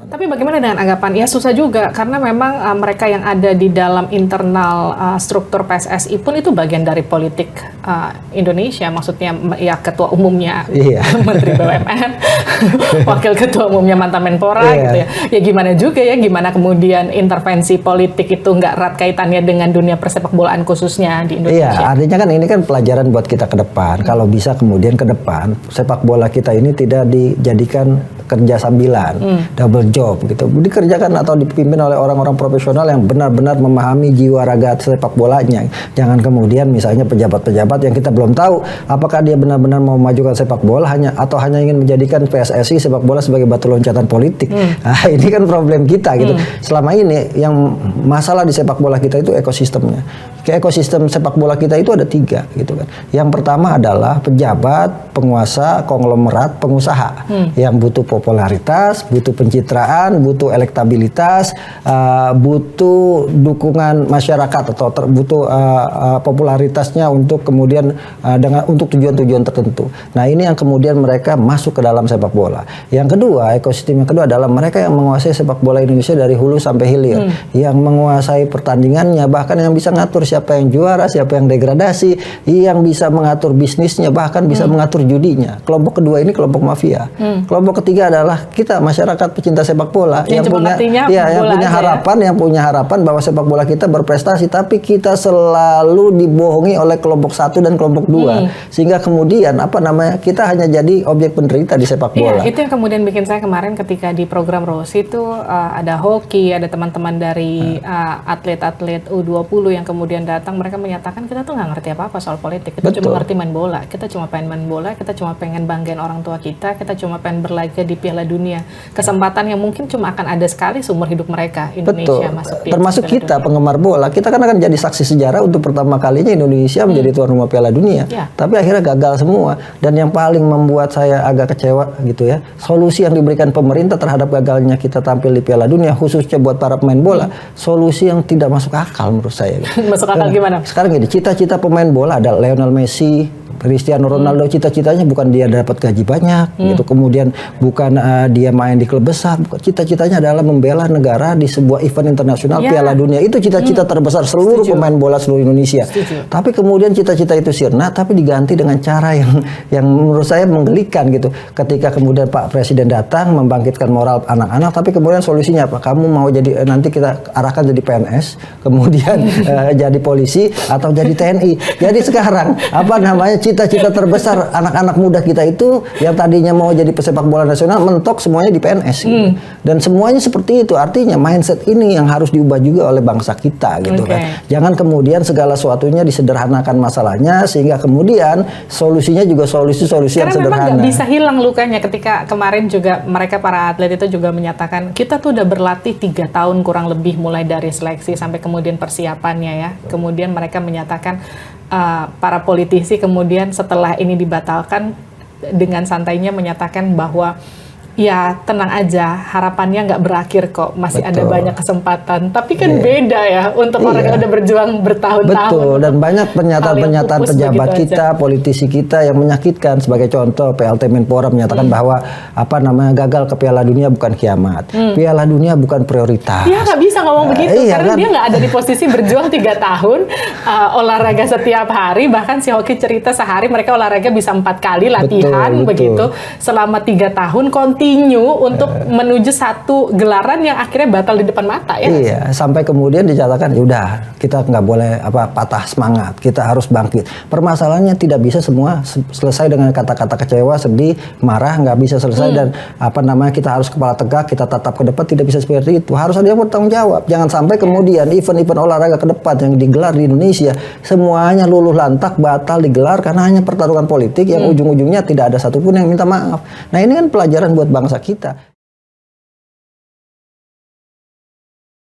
Tapi bagaimana dengan anggapan? Ya susah juga karena memang mereka yang ada di dalam internal struktur PSSI pun itu bagian dari politik Indonesia. Maksudnya ya ketua umumnya Menteri BUMN, wakil ketua umumnya mantan Menpora gitu ya. Ya gimana juga ya, gimana kemudian intervensi politik itu nggak erat kaitannya dengan dunia persepak bolaan khususnya di Indonesia. Iya, artinya kan ini kan pelajaran buat kita ke depan. Kalau bisa kemudian ke depan sepak bola kita ini tidak dijadikan kerja sambilan, double job gitu. Dikerjakan atau dipimpin oleh orang-orang profesional yang benar-benar memahami jiwa raga sepak bolanya. Jangan kemudian misalnya pejabat-pejabat yang kita belum tahu apakah dia benar-benar mau memajukan sepak bola hanya ingin menjadikan PSSI sepak bola sebagai batu loncatan politik. Nah, ini kan problem kita gitu. Selama ini yang masalah di sepak bola kita itu ekosistemnya. Ekosistem sepak bola kita itu ada 3 gitu kan. Yang pertama adalah pejabat, penguasa, konglomerat, pengusaha yang butuh popularitas, butuh pencitraan, butuh elektabilitas, butuh dukungan masyarakat atau butuh popularitasnya untuk kemudian untuk tujuan-tujuan tertentu. Nah, ini yang kemudian mereka masuk ke dalam sepak bola. Yang kedua, ekosistem yang kedua adalah mereka yang menguasai sepak bola Indonesia dari hulu sampai hilir, yang menguasai pertandingannya, bahkan yang bisa ngatur siapa yang juara, siapa yang degradasi, yang bisa mengatur bisnisnya, bahkan bisa mengatur judinya. Kelompok kedua ini kelompok mafia. Kelompok ketiga adalah kita masyarakat pecinta sepak bola yang punya harapan bahwa sepak bola kita berprestasi, tapi kita selalu dibohongi oleh kelompok 1 dan kelompok 2 sehingga kemudian kita hanya jadi objek penderita di sepak bola. Iya, itu yang kemudian bikin saya kemarin ketika di program Rosi itu ada hoki, ada teman-teman dari atlet-atlet U20 yang kemudian datang, mereka menyatakan kita tuh nggak ngerti apa-apa soal politik, kita cuma ngerti main bola, kita cuma pengen main bola, kita cuma pengen banggain orang tua kita cuma pengen berlaga di Piala Dunia, kesempatan yang mungkin cuma akan ada sekali seumur hidup mereka. Indonesia masuk termasuk kita penggemar bola, kita kan akan jadi saksi sejarah untuk pertama kalinya Indonesia menjadi tuan rumah Piala Dunia, tapi akhirnya gagal semua. Dan yang paling membuat saya agak kecewa gitu ya, solusi yang diberikan pemerintah terhadap gagalnya kita tampil di Piala Dunia khususnya buat para pemain bola, solusi yang tidak masuk akal menurut saya gitu. Masuk akal gimana? Sekarang gini, cita-cita pemain bola ada Lionel Messi, Cristiano Ronaldo, cita-citanya bukan dia dapat gaji banyak gitu, kemudian bukan dia main di klub besar, cita-citanya adalah membela negara di sebuah event internasional Piala Dunia. Itu cita-cita terbesar seluruh pemain bola seluruh Indonesia. Tapi kemudian cita-cita itu sirna, tapi diganti dengan cara yang menurut saya menggelikan gitu. Ketika kemudian Pak Presiden datang membangkitkan moral anak-anak, tapi kemudian solusinya apa? Kamu mau jadi, nanti kita arahkan jadi PNS, kemudian jadi polisi atau jadi TNI. Jadi sekarang cita-cita terbesar anak-anak muda kita itu yang tadinya mau jadi pesepak bola nasional mentok semuanya di PNS gitu. Dan semuanya seperti itu, artinya mindset ini yang harus diubah juga oleh bangsa kita gitu kan. Jangan kemudian segala sesuatunya disederhanakan masalahnya sehingga kemudian solusinya juga solusi-solusi yang sederhana. Karena memang nggak bisa hilang lukanya. Ketika kemarin juga mereka para atlet itu juga menyatakan kita tuh udah berlatih 3 tahun kurang lebih mulai dari seleksi sampai kemudian persiapannya ya. Kemudian mereka menyatakan para politisi kemudian setelah ini dibatalkan dengan santainya menyatakan bahwa ya tenang aja, harapannya nggak berakhir kok, masih ada banyak kesempatan. Tapi kan beda ya untuk orang yang udah berjuang bertahun-tahun. Betul, dan banyak pernyataan-pernyataan pejabat kita, politisi kita yang menyakitkan. Sebagai contoh, PLT Menpora menyatakan bahwa gagal ke Piala Dunia bukan kiamat. Piala Dunia bukan prioritas. Dia nggak bisa ngomong begitu karena dia nggak ada di posisi berjuang 3 tahun, olahraga setiap hari, bahkan si Hoki cerita sehari mereka olahraga bisa 4 kali latihan begitu selama 3 tahun untuk menuju satu gelaran yang akhirnya batal di depan mata ya. Iya, sampai kemudian dinyatakan ya udah kita nggak boleh patah semangat, kita harus bangkit. Permasalahannya tidak bisa semua selesai dengan kata-kata kecewa, sedih, marah, nggak bisa selesai dan kita harus kepala tegak, kita tatap ke depan, tidak bisa seperti itu. Harus ada yang bertanggung jawab. Jangan sampai kemudian event-event olahraga ke depan yang digelar di Indonesia semuanya luluh lantak batal digelar karena hanya pertarungan politik yang ujung-ujungnya tidak ada satupun yang minta maaf. Nah, ini kan pelajaran buat bangsa kita.